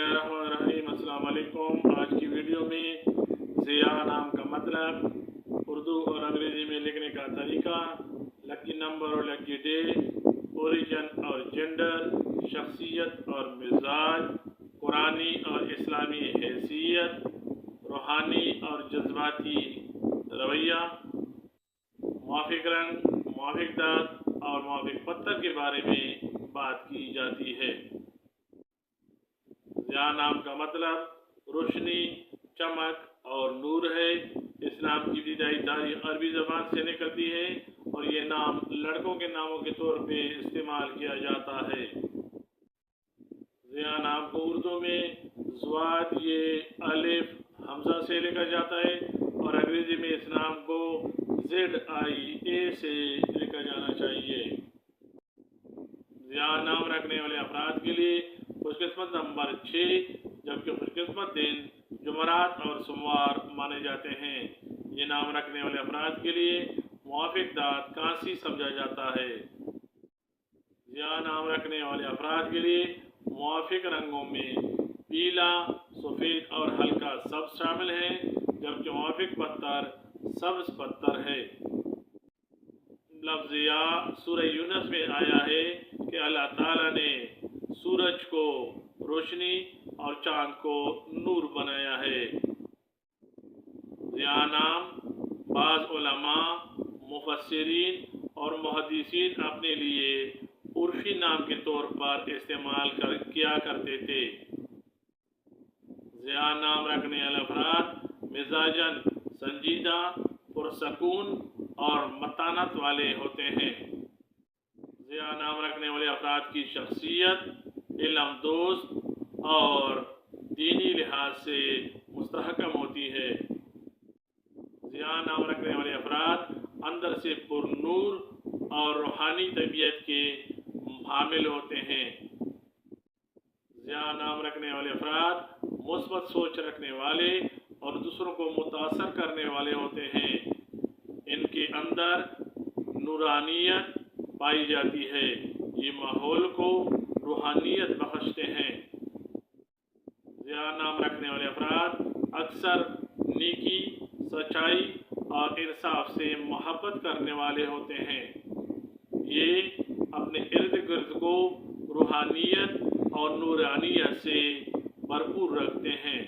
बिस्मिल्लाहिर्रहमानिर्रहीम। अस्सलाम वालेकुम। आज की वीडियो में ज़िया नाम का मतलब, उर्दू और अंग्रेज़ी में लिखने का तरीका, लकी नंबर और लकी डे, ओरिजिन और जेंडर, शख्सियत और मिजाज, कुरानी और इस्लामी हैसियत, रूहानी और जज्बाती रवैया, मुआफ़िक रंग, मुआफ़िक दाँत और मुआफ़िक पत्थर के बारे में बात की जाती है। ज़िया नाम का मतलब रोशनी, चमक और नूर है। इस्लाम की इब्तिदाई तारीख अरबी ज़बान से निकलती है और ये नाम लड़कों के नामों के तौर पे इस्तेमाल किया जाता है। ज़िया नाम को उर्दू में ज़वाद ये अलिफ हमज़ा से लिखा जाता है और अंग्रेज़ी में इस नाम को ZIA से लिखा जाना चाहिए। ज़िया नाम रखने वाले अफराद के लिए खुशकिस्मत नंबर 6, जबकि खुशकिस्मत दिन जुमरात और सोमवार माने जाते हैं। ये नाम रखने वाले अफराद के लिए मुआफ़िक दाँत कांसी समझा जाता है। ज़िया नाम रखने वाले अफराद के लिए मुआफ़िक रंगों में पीला, सफ़ेद और हल्का सब्ज़ शामिल है, जबकि मुआफ़िक पत्थर सब्ज़ पत्थर है। लफ्ज़ ज़िया सूरह यूनुस में आया है कि अल्लाह ताला ने सूरज को रोशनी और चाँद को नूर बनाया है। ज़िया नाम बाज़ उलमा, मुफस्सिरीन और मुहद्दिसीन अपने लिए उर्फ़ी नाम के तौर पर इस्तेमाल किया करते थे। ज़िया नाम रखने वाले अफराद मिजाजन संजीदा, पुरसकून और मतानत वाले होते हैं। ज़िया नाम रखने वाले अफराद की शख्सियत इल्म दोस्त और दीनी लिहाज से मुस्तहकम होती है। ज़िया नाम रखने वाले अफराद अंदर से पुरनूर और रूहानी तबीयत के हामिल होते हैं। ज़िया नाम रखने वाले अफराद मुस्बत सोच रखने वाले और दूसरों को मुतासर करने वाले होते हैं। इनके अंदर नूरानियत पाई जाती है। ये माहौल को रूहानियत बख्शते हैं। ज़िया नाम रखने वाले अफराद अक्सर नेकी, सच्चाई और इंसाफ से मोहब्बत करने वाले होते हैं। ये अपने इर्द गिर्द को रूहानियत और नूरानियत से भरपूर रखते हैं।